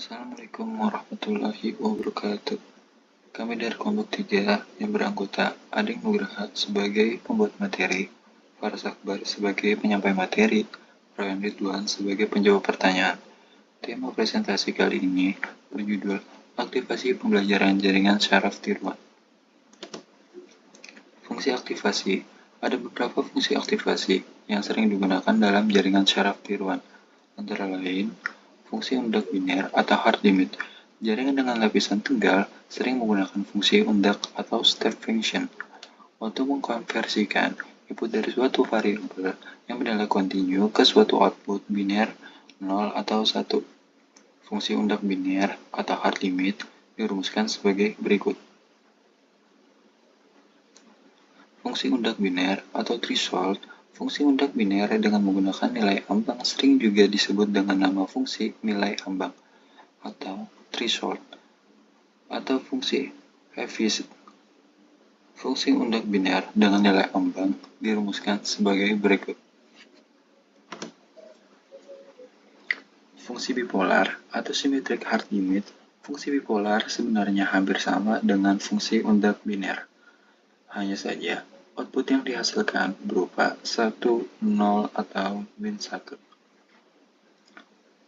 Assalamualaikum warahmatullahi wabarakatuh. Kami dari kelompok 3 yang beranggota Ading Nugraha sebagai pembuat materi, Faras Akbar sebagai penyampai materi, Ryan Ridwan sebagai penjawab pertanyaan. Tema presentasi kali ini berjudul Aktivasi Pembelajaran Jaringan Syaraf Tiruan. Fungsi aktivasi. Ada beberapa fungsi aktivasi yang sering digunakan dalam jaringan syaraf tiruan, antara lain fungsi undak biner atau hard limit. Jaringan dengan lapisan tunggal sering menggunakan fungsi undak atau step function untuk mengkonversikan input dari suatu variabel yang bernilai kontinu ke suatu output biner 0 atau 1. Fungsi undak biner atau hard limit dirumuskan sebagai berikut. Fungsi undak biner atau threshold. Fungsi undak biner dengan menggunakan nilai ambang sering juga disebut dengan nama fungsi nilai ambang atau threshold atau fungsi Heaviside. Fungsi undak biner dengan nilai ambang dirumuskan sebagai berikut. Fungsi bipolar atau symmetric hard limit. Fungsi bipolar sebenarnya hampir sama dengan fungsi undak biner. Hanya saja, output yang dihasilkan berupa 1, 0, atau min 1.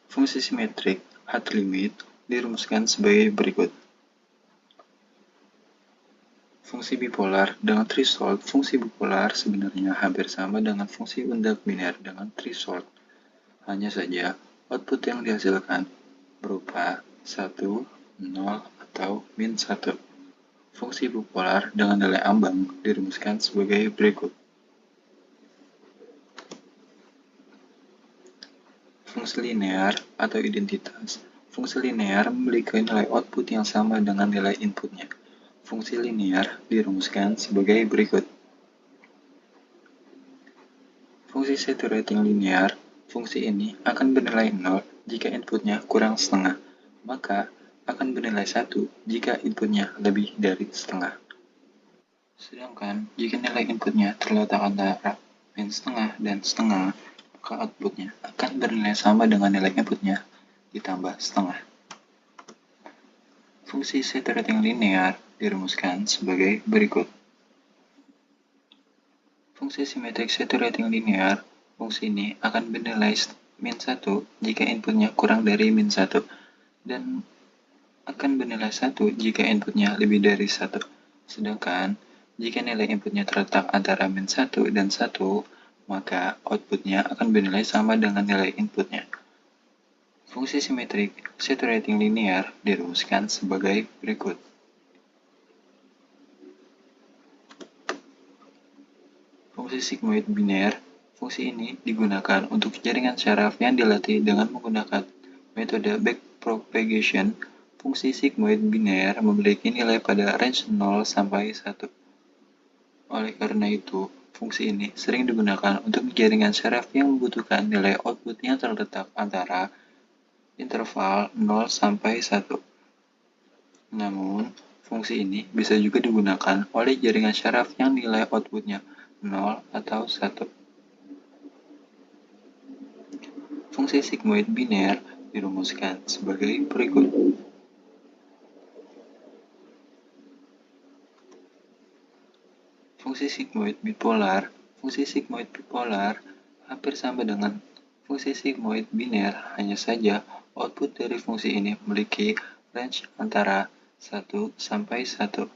Fungsi simetrik hard limit dirumuskan sebagai berikut. Fungsi bipolar dengan threshold. Fungsi bipolar sebenarnya hampir sama dengan fungsi undak biner dengan threshold. Hanya saja, output yang dihasilkan berupa 1, 0, atau min 1. Fungsi bipolar dengan nilai ambang dirumuskan sebagai berikut. Fungsi linear atau identitas. Fungsi linear memiliki nilai output yang sama dengan nilai inputnya. Fungsi linear dirumuskan sebagai berikut. Fungsi saturating linear. Fungsi ini akan bernilai 0 jika inputnya kurang setengah, maka akan bernilai 1 jika inputnya lebih dari setengah. Sedangkan jika nilai inputnya terletak antara min setengah dan setengah, maka outputnya akan bernilai sama dengan nilai inputnya ditambah setengah. Fungsi saturating linear dirumuskan sebagai berikut. Fungsi symmetric saturating linear. Fungsi ini akan bernilai min 1 jika inputnya kurang dari min 1 dan akan bernilai 1 jika inputnya lebih dari 1. Sedangkan jika nilai inputnya terletak antara min 1 dan 1, maka outputnya akan bernilai sama dengan nilai inputnya. Fungsi simetrik saturating linear dirumuskan sebagai berikut. Fungsi sigmoid biner. Fungsi ini digunakan untuk jaringan syaraf yang dilatih dengan menggunakan metode backpropagation. Fungsi sigmoid biner memiliki nilai pada range 0 sampai 1. Oleh karena itu, fungsi ini sering digunakan untuk jaringan syaraf yang membutuhkan nilai output yang terletak antara interval 0 sampai 1. Namun, fungsi ini bisa juga digunakan oleh jaringan syaraf yang nilai outputnya 0 atau 1. Fungsi sigmoid biner dirumuskan sebagai berikut. Fungsi sigmoid bipolar. Fungsi sigmoid bipolar hampir sama dengan fungsi sigmoid biner, hanya saja output dari fungsi ini memiliki range antara 1 sampai 1.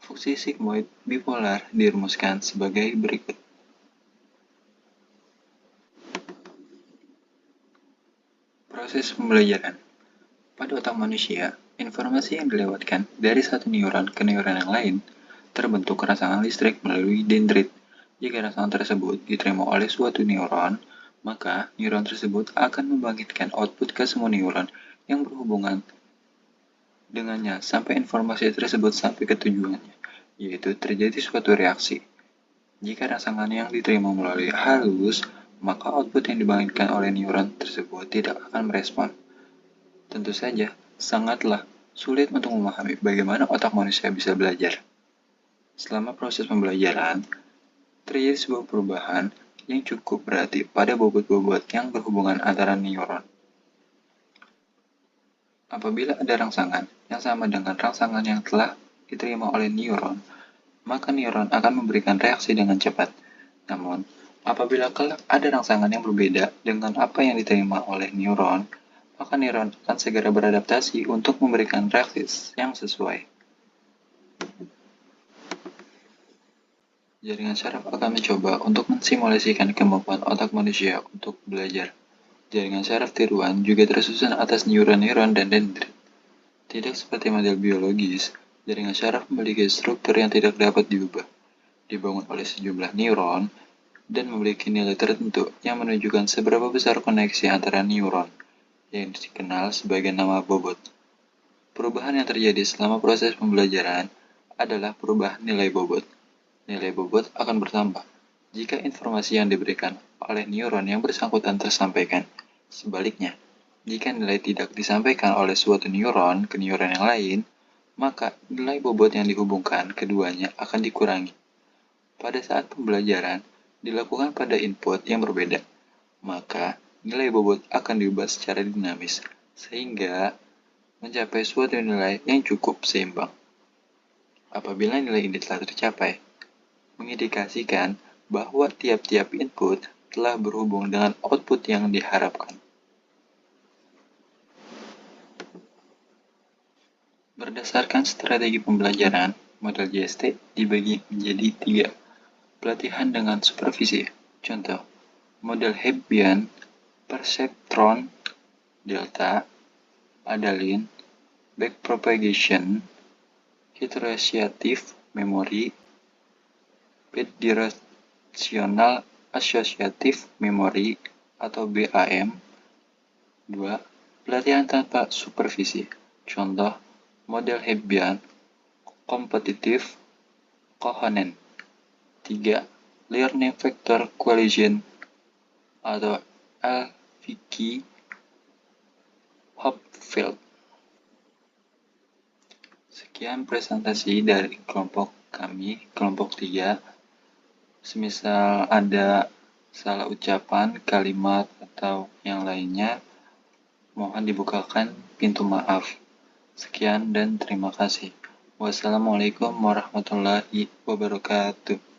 Fungsi sigmoid bipolar dirumuskan sebagai berikut. Proses pembelajaran. Pada otak manusia, informasi yang dilewatkan dari satu neuron ke neuron yang lain terbentuk rangsangan listrik melalui dendrit. Jika rangsangan tersebut diterima oleh suatu neuron, maka neuron tersebut akan membangkitkan output ke semua neuron yang berhubungan dengannya sampai informasi tersebut sampai ke tujuannya, yaitu terjadi suatu reaksi. Jika rangsangan yang diterima melalui halus, maka output yang dibangkitkan oleh neuron tersebut tidak akan merespon. Tentu saja, sangatlah sulit untuk memahami bagaimana otak manusia bisa belajar. Selama proses pembelajaran, terjadi sebuah perubahan yang cukup berarti pada bobot-bobot yang berhubungan antara neuron. Apabila ada rangsangan yang sama dengan rangsangan yang telah diterima oleh neuron, maka neuron akan memberikan reaksi dengan cepat. Namun, apabila kelak ada rangsangan yang berbeda dengan apa yang diterima oleh neuron, maka neuron akan segera beradaptasi untuk memberikan reaksi yang sesuai. Jaringan saraf akan mencoba untuk mensimulasikan kemampuan otak manusia untuk belajar. Jaringan saraf tiruan juga tersusun atas neuron-neuron dan dendrit. Tidak seperti model biologis, jaringan saraf memiliki struktur yang tidak dapat diubah, dibangun oleh sejumlah neuron, dan memiliki nilai tertentu yang menunjukkan seberapa besar koneksi antara neuron, yang dikenal sebagai nama bobot. Perubahan yang terjadi selama proses pembelajaran adalah perubahan nilai bobot. Nilai bobot akan bertambah jika informasi yang diberikan oleh neuron yang bersangkutan tersampaikan. Sebaliknya, jika nilai tidak disampaikan oleh suatu neuron ke neuron yang lain, maka nilai bobot yang dihubungkan keduanya akan dikurangi. Pada saat pembelajaran dilakukan pada input yang berbeda, maka nilai bobot akan diubah secara dinamis, sehingga mencapai suatu nilai yang cukup seimbang. Apabila nilai ini telah tercapai, mengindikasikan bahwa tiap-tiap input telah berhubung dengan output yang diharapkan. Berdasarkan strategi pembelajaran, model JST dibagi menjadi 3. Pelatihan dengan supervisi. Contoh, model Hebbian, Perceptron, Delta, Adalin, Backpropagation, Heteroassociative Memory, Bidirectional Associative Memory atau BAM. 2. Pelatihan tanpa supervisi. Contoh, model Hebbian, Competitive Coherent. 3. Learning Vector Coalition atau LVQ Hopfield. Sekian presentasi dari kelompok kami, kelompok 3. Semisal ada salah ucapan, kalimat, atau yang lainnya, mohon dibukakan pintu maaf. Sekian dan terima kasih. Wassalamualaikum warahmatullahi wabarakatuh.